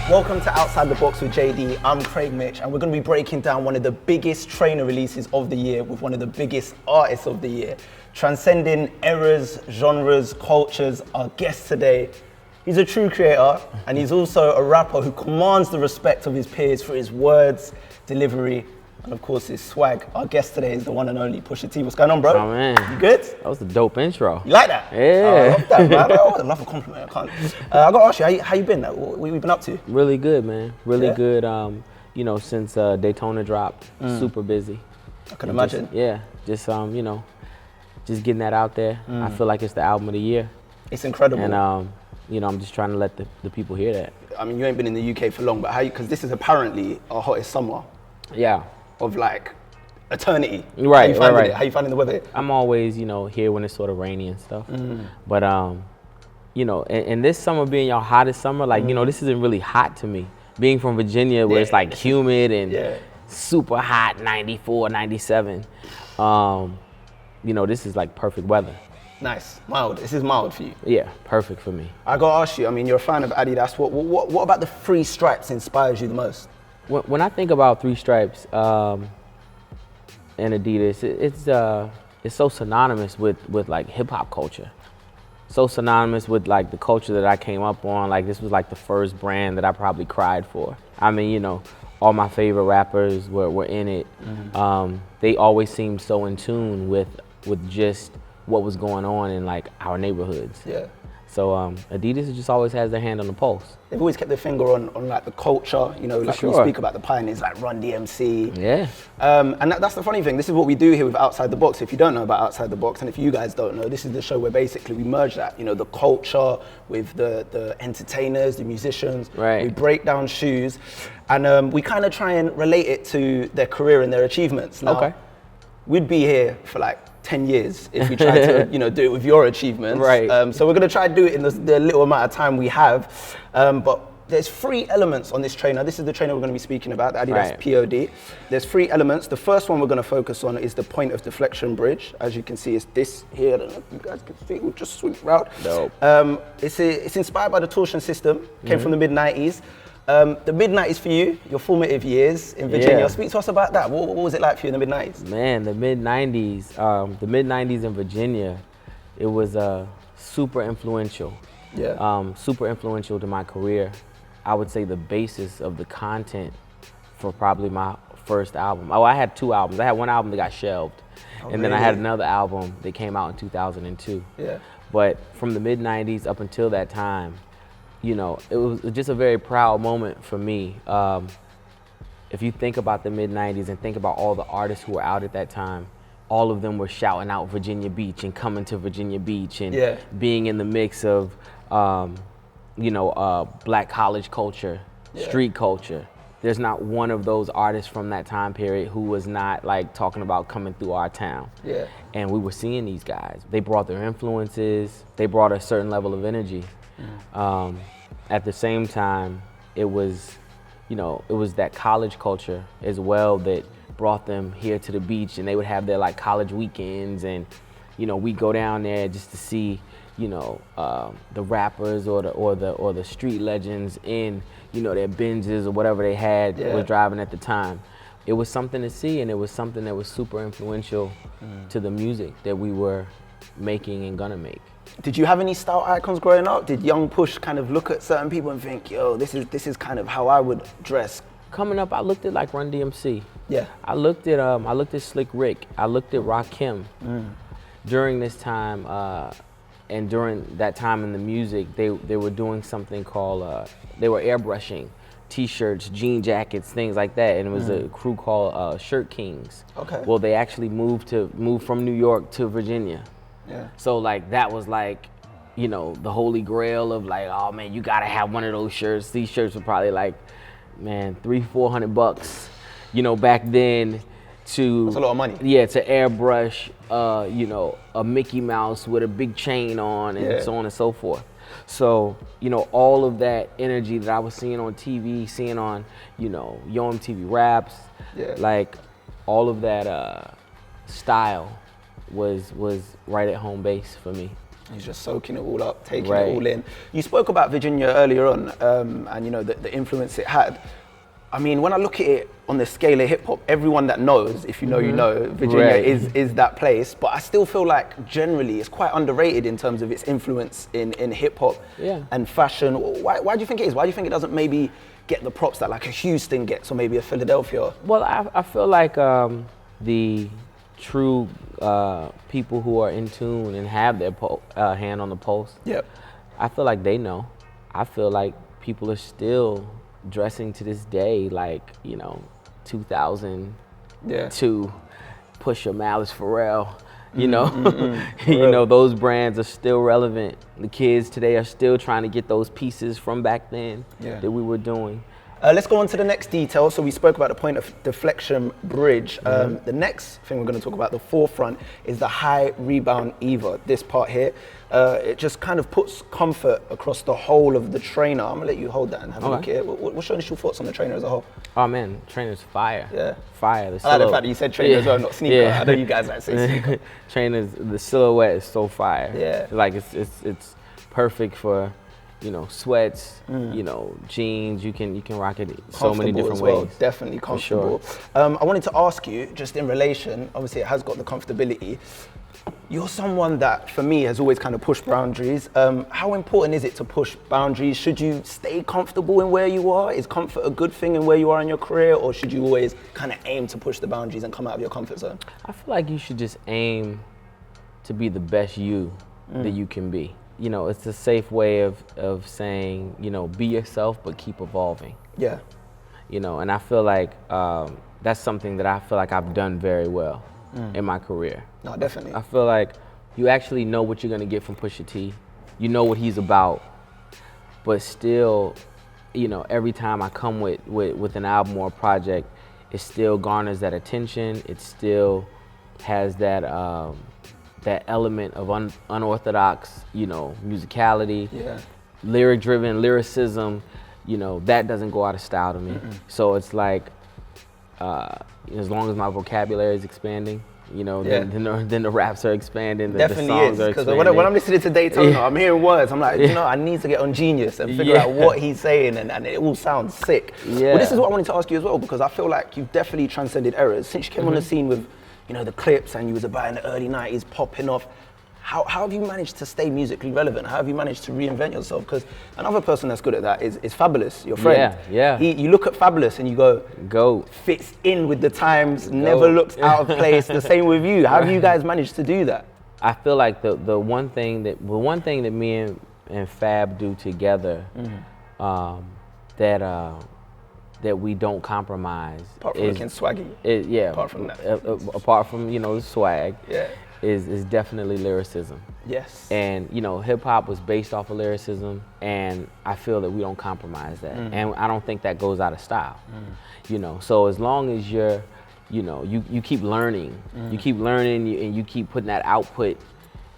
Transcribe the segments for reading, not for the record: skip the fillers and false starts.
Welcome to Outside the Box with JD. I'm Craig Mitch, and we're going to be breaking down one of the biggest trainer releases of the year with one of the biggest artists of the year. Transcending eras, genres, cultures, our guest today. He's a true creator, and he's also a rapper who commands the respect of his peers for his words, delivery, and of course his swag. Our guest today is the one and only Pusha T. What's going on, bro? Oh man, you good? That was a dope intro. You like that? Yeah. I love that, man. I love a compliment. I can't. I got to ask you, how you been? What you been up to? Really good, man. Really Yeah? good. You know, since Daytona dropped, super busy. I can imagine. Just just getting that out there. I feel like it's the album of the year. It's incredible. And you know, I'm just trying to let the people hear that. I mean, you ain't been in the UK for long, but how you? Because this is apparently our hottest summer. Yeah. Of like eternity. Right, right. How you finding the weather? I'm always, you know, here when it's sort of rainy and stuff. But you know, and this summer being your hottest summer, like you know, this isn't really hot to me. Being from Virginia, where it's like humid and super hot, 94, 97. You know, this is like perfect weather. Nice, mild. This is mild for you. Yeah, perfect for me. I gotta ask you. I mean, you're a fan of Adidas. What about the three stripes inspires you the most? When I think about Three Stripes and Adidas, it's so synonymous with like hip hop culture. So synonymous with like the culture that I came up on. Like this was like the first brand that I probably cried for. I mean, you know, all my favorite rappers were in it. They always seemed so in tune with just what was going on in like our neighborhoods. Yeah. So Adidas just always has their hand on the pulse. They've always kept their finger on like the culture, you know, like when you speak about the pioneers like Run DMC. Yeah. And that's the funny thing. This is what we do here with Outside the Box. If you don't know about Outside the Box, and if you guys don't know, this is the show where basically we merge that, you know, the culture with the entertainers, the musicians. Right. We break down shoes, and we kind of try and relate it to their career and their achievements. Now, we'd be here for like 10 years if we tried to, you know, do it with your achievements. Right. So we're going to try to do it in the little amount of time we have. But there's three elements on this trainer. This is the trainer we're going to be speaking about, the Adidas P.O.D. There's three elements. The first one we're going to focus on is the point of deflection bridge. As you can see, it's this here. I don't know if you guys can see it. We'll just swing it around. Dope. It's inspired by the torsion system. Came from the mid-90s. The mid-90s for you, your formative years in Virginia. Yeah. Speak to us about that. What was it like for you in the mid-90s? Man, the mid-90s in Virginia, it was super influential. Yeah. Super influential to my career. I would say the basis of the content for probably my first album. Oh, I had two albums. I had one album that got shelved. And then I had another album that came out in 2002. Yeah. But from the mid-90s up until that time, you know, it was just a very proud moment for me. If you think about the mid-90s and think about all the artists who were out at that time, all of them were shouting out Virginia Beach and coming to Virginia Beach and being in the mix of, you know, black college culture, street culture. There's not one of those artists from that time period who was not like talking about coming through our town. Yeah. And we were seeing these guys. They brought their influences. They brought a certain level of energy. At the same time, it was, you know, it was that college culture as well that brought them here to the beach, and they would have their like college weekends, and you know, we go down there just to see, you know, the rappers or the street legends in, you know, their Benzes or whatever they had was driving at the time. It was something to see, and it was something that was super influential to the music that we were making and gonna make. Did you have any style icons growing up? Did young Push kind of look at certain people and think, yo, this is kind of how I would dress? Coming up, I looked at like Run DMC. Yeah. I looked at Slick Rick. I looked at Rakim. During this time, and during that time in the music, they were doing something called, they were airbrushing T-shirts, jean jackets, things like that, and it was a crew called Shirt Kings. Okay. Well, they actually moved from New York to Virginia. Yeah. So like that was like, you know, the holy grail of like, oh man, you gotta have one of those shirts. These shirts were probably like, man, $300-400, you know, back then. That's a lot of money. Yeah, to airbrush, you know, a Mickey Mouse with a big chain on and so on and so forth. So, you know, all of that energy that I was seeing on TV, seeing on, you know, Yo MTV Raps, like all of that style was right at home base for me. He's just soaking it all up, taking it all in. You spoke about Virginia earlier on, and you know the influence it had. I mean, when I look at it on the scale of hip hop, everyone that knows, if you know, you know, Virginia is that place. But I still feel like generally it's quite underrated in terms of its influence in hip hop and fashion. Why do you think it is? Why do you think it doesn't maybe get the props that like a Houston gets or maybe a Philadelphia? Well, I feel like the true people who are in tune and have their hand on the pulse, I feel like they know. I feel like people are still dressing to this day like, you know, 2002 Pusha, Malice, Pharrell, you know, you know, those brands are still relevant. The kids today are still trying to get those pieces from back then that we were doing. Let's go on to the next detail. So we spoke about the point of deflection bridge. The next thing we're going to talk about, the forefront, is the high rebound Eva. This part here, it just kind of puts comfort across the whole of the trainer. I'm going to let you hold that and have a look at it. What's your initial thoughts on the trainer as a whole? Oh man, trainer's fire. Yeah. Fire. I like the fact that you said trainer as well, not sneaker. I know you guys like to say sneaker. Trainer's, the silhouette is so fire. Yeah. Like it's perfect for, you know, sweats, you know, jeans. You can rock it so many different ways. Definitely comfortable. Sure. I wanted to ask you, just in relation, obviously it has got the comfortability. You're someone that, for me, has always kind of pushed boundaries. How important is it to push boundaries? Should you stay comfortable in where you are? Is comfort a good thing in where you are in your career? Or should you always kind of aim to push the boundaries and come out of your comfort zone? I feel like you should just aim to be the best you that you can be. You know, it's a safe way of saying, you know, be yourself, but keep evolving. Yeah. You know, and I feel like that's something that I feel like I've done very well in my career. No, definitely. I feel like you actually know what you're gonna get from Pusha T. You know what he's about, but still, you know, every time I come with an album or a project, it still garners that attention. It still has that that element of unorthodox, you know, musicality, lyric-driven lyricism. You know, that doesn't go out of style to me. So it's like, as long as my vocabulary is expanding, you know, then the raps are expanding, the songs are expanding. Because when I'm listening to Daytona, I'm hearing words. I'm like, you know, I need to get on Genius and figure out what he's saying, and it all sounds sick. Well, this is what I wanted to ask you as well, because I feel like you've definitely transcended eras. Since you came on the scene with, you know, the clips, and you was about in the early 90s popping off, how have you managed to stay musically relevant? How have you managed to reinvent yourself? Because another person that's good at that is Fabulous, your friend. You look at Fabulous and you go, fits in with the times, never looks out of place. The same with you. How have you guys managed to do that? I feel like the one thing that me and Fab do together, that we don't compromise. Apart from looking swaggy. Apart from that. Apart from, you know, the swag. Is definitely lyricism. Yes. And, you know, hip hop was based off of lyricism, and I feel that we don't compromise that. And I don't think that goes out of style. You know, so as long as you're, you know, you keep learning, you keep learning, and you keep putting that output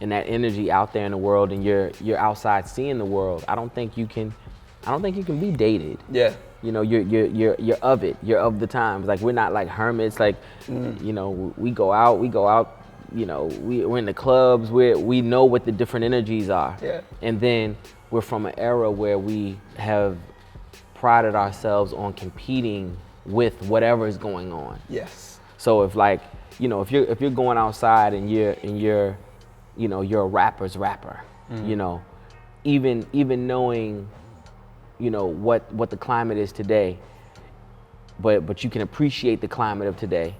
and that energy out there in the world, and you're outside seeing the world, I don't think you can be dated. Yeah. You know, you're of it. You're of the times. Like, we're not like hermits. Like, you know, we go out. You know, we're in the clubs. We know what the different energies are. Yeah. And then we're from an era where we have prided ourselves on competing with whatever is going on. Yes. So if, like, you know, if you're going outside and you're you know, you're a rapper's rapper. You know, even knowing, you know, what the climate is today, but you can appreciate the climate of today.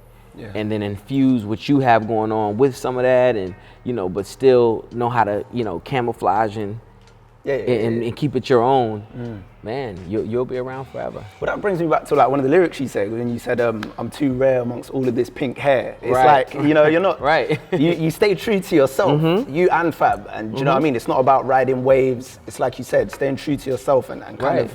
And then infuse what you have going on with some of that, and, you know, but still know how to, you know, camouflage and keep it your own. Man, you'll be around forever. Well, that brings me back to like one of the lyrics you said when you said, "I'm too rare amongst all of this pink hair." It's like, you know, you're not you stay true to yourself, you and Fab, and you know what I mean. It's not about riding waves. It's like you said, staying true to yourself and kind of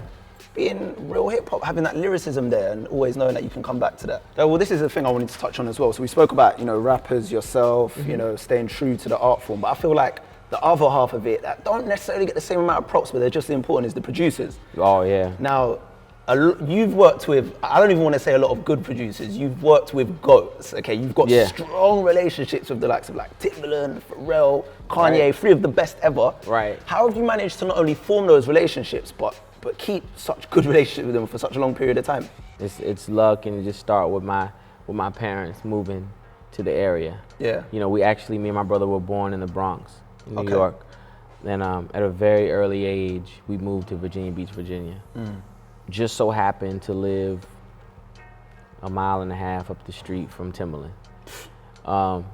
being real hip hop, having that lyricism there, and always knowing that you can come back to that. Well, this is the thing I wanted to touch on as well. So we spoke about, you know, rappers, yourself, you know, staying true to the art form. But I feel like the other half of it that don't necessarily get the same amount of props, but they're just as important, is the producers. Oh yeah. Now, you've worked with, I don't even want to say a lot of good producers, you've worked with GOATs, okay? You've got strong relationships with the likes of like Timbaland, Pharrell, Kanye, three of the best ever. Right. How have you managed to not only form those relationships, but keep such good relationships with them for such a long period of time? It's luck, and just start with my parents moving to the area. Yeah. You know, me and my brother were born in the Bronx, New York. And at a very early age, we moved to Virginia Beach, Virginia. Just so happened to live a mile and a half up the street from Timbaland.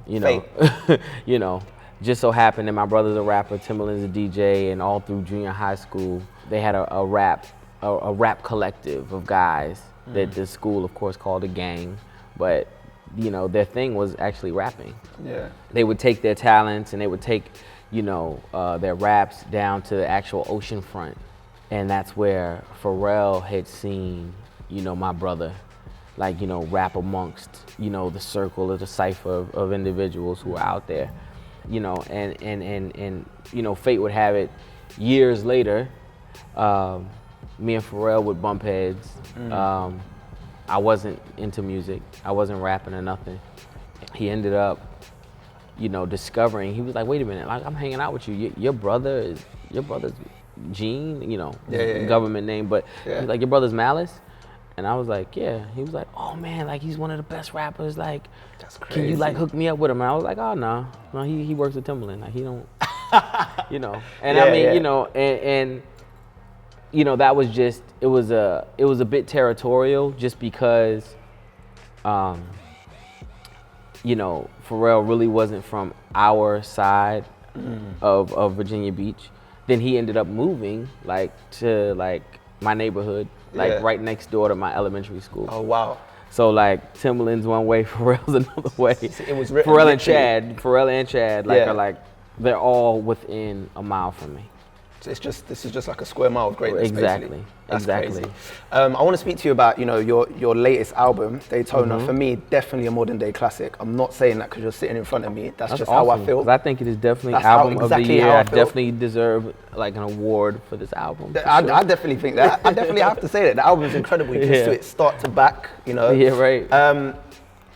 You know, you know, just so happened that my brother's a rapper, Timbaland's a DJ, and all through junior high school, they had a rap collective of guys that the school, of course, called a gang, but you know, their thing was actually rapping. Yeah. They would take their talents and they would take, you know, their raps down to the actual ocean front. And that's where Pharrell had seen, you know, my brother, like, you know, rap amongst, you know, the circle or the cipher of individuals who are out there, you know, and you know, fate would have it, years later, me and Pharrell would bump heads. I wasn't into music. I wasn't rapping or nothing. He ended up, you know, discovering, he was like, wait a minute, like, I'm hanging out with you. Your brother's Gene, you know, government name, but he's like, your brother's Malice? And I was like, yeah. He was like, oh man, like, he's one of the best rappers, like, that's crazy. Can you like hook me up with him? And I was like, oh no, he works with Timbaland, like, he don't, you know. And I mean, you know, and you know, that was just, it was a bit territorial, just because, you know, Pharrell really wasn't from our side of Virginia Beach. Then he ended up moving like to like my neighborhood, like right next door to my elementary school. Oh wow. So like Timbaland's one way, Pharrell's another way. It was Pharrell and Chad like are like, they're all within a mile from me. So this is just like a square mile of greatness. Exactly. Basically. That's crazy. I want to speak to you about, you know, your latest album, Daytona. For me, definitely a modern day classic. I'm not saying that because you're sitting in front of me. That's just awesome, how I feel. I think it is definitely album of the year. I definitely deserve like an award for this album. I definitely think that. I definitely have to say that the album is incredible. You can see it start to back. You know. Yeah. Right.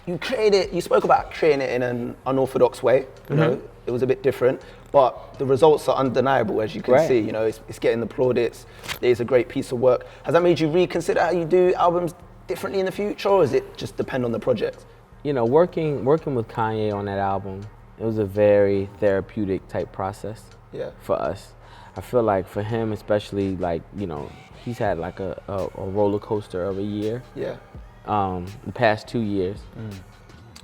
You spoke about creating it in an unorthodox way. You know, it was a bit different. But the results are undeniable, as you can see. You know, it's getting the plaudits. It's a great piece of work. Has that made you reconsider how you do albums differently in the future, or does it just depend on the project? You know, working with Kanye on that album, it was a very therapeutic type process for us. I feel like for him, especially, like, you know, he's had like a roller coaster of a year. Yeah. The past 2 years.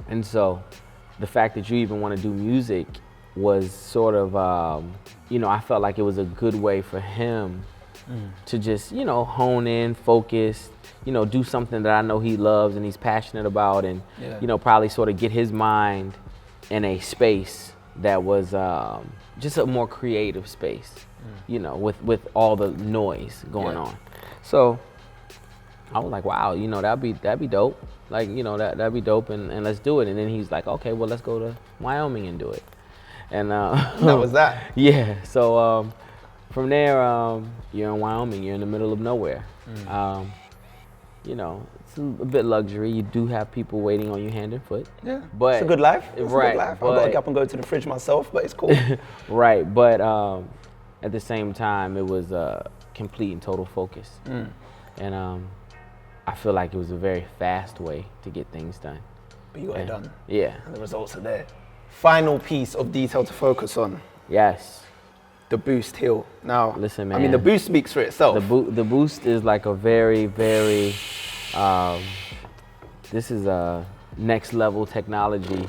And so the fact that you even want to do music was sort of, you know, I felt like it was a good way for him to just, you know, hone in, focus, you know, do something that I know he loves and he's passionate about, and, you know, probably sort of get his mind in a space that was just a more creative space, you know, with all the noise going on. So I was like, wow, you know, that'd be dope. Like, you know, that'd be dope, and let's do it. And then he's like, okay, well, let's go to Wyoming and do it. And that was that. Yeah. So from there, you're in Wyoming. You're in the middle of nowhere. You know, it's a bit luxury. You do have people waiting on you hand and foot. Yeah. But it's a good life. It's right. A good life. I've got to get up and go to the fridge myself, but it's cool. Right. But at the same time, it was complete and total focus. And I feel like it was a very fast way to get things done. But you got it done. Yeah. And the results are there. Final piece of detail to focus on. Yes. The Boost Hill. Now, listen, man. I mean, the Boost speaks for itself. The Boost is like a very, very, this is a next level technology.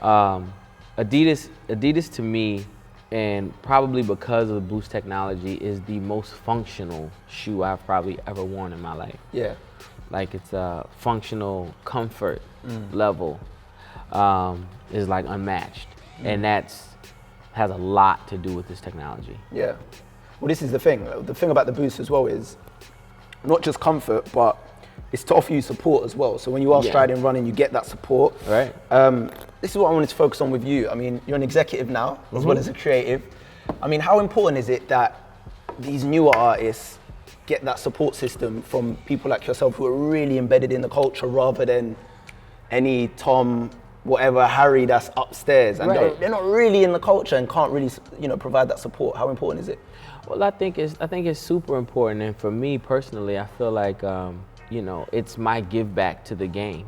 Adidas to me, and probably because of the Boost technology, is the most functional shoe I've probably ever worn in my life. Yeah. Like, it's a functional comfort level is like unmatched. And has a lot to do with this technology. Yeah. Well, this is the thing. The thing about the Boost as well is not just comfort, but it's to offer you support as well. So when you are striding, running, you get that support. Right. This is what I wanted to focus on with you. I mean, you're an executive now, as well as a creative. I mean, how important is it that these newer artists get that support system from people like yourself who are really embedded in the culture rather than any Tom, whatever, Harry that's upstairs and they're not really in the culture and can't really, you know, provide that support? How important is it? Well, I think it's super important, and for me personally, I feel like you know, it's my give back to the game.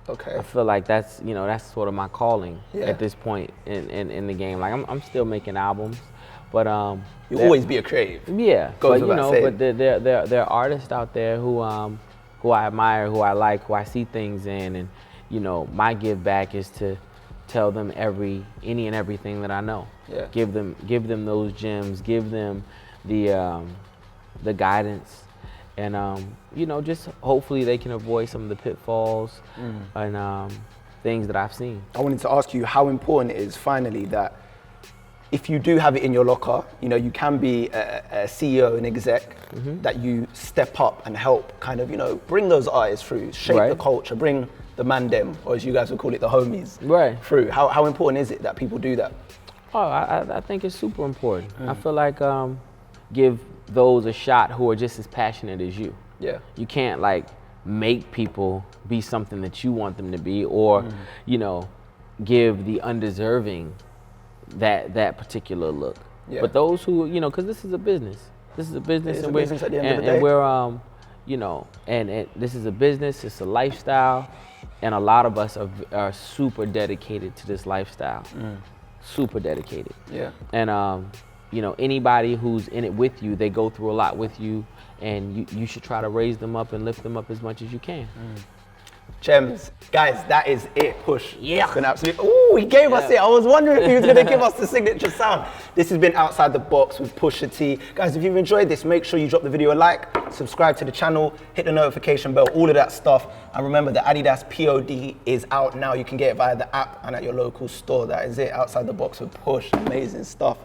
Okay. I feel like that's, you know, that's sort of my calling at this point in the game. Like I'm still making albums, but you'll always be a creative. Yeah, Goes but you know, saying. but there are artists out there who I admire, who I like, who I see things in, and you know, my give back is to tell them any and everything that I know. Yeah. Give them those gems, give them the guidance, and you know, just hopefully they can avoid some of the pitfalls and things that I've seen. I wanted to ask you how important it is finally that if you do have it in your locker, you know, you can be a CEO and exec, that you step up and help kind of, you know, bring those artists through, shape the culture, bring the mandem, or as you guys would call it, the homies, through. How important is it that people do that? Oh, I think it's super important. I feel like give those a shot who are just as passionate as you. Yeah. You can't like make people be something that you want them to be, or you know, give the undeserving that particular look. Yeah. But those who, you know, because this is a business. This is a business, and business at the end of the day. we're you know, and this is a business. It's a lifestyle, and a lot of us are super dedicated to this lifestyle. Super dedicated. Yeah. And you know, anybody who's in it with you, they go through a lot with you, and you should try to raise them up and lift them up as much as you can. Gems. Guys, that is it. Push. Yeah. It's been absolute. Ooh, he gave us it. I was wondering if he was going to give us the signature sound. This has been Outside the Box with Pusha T. Guys, if you've enjoyed this, make sure you drop the video a like, subscribe to the channel, hit the notification bell, all of that stuff. And remember, the Adidas P.O.D is out now. You can get it via the app and at your local store. That is it. Outside the Box with Push. Amazing stuff.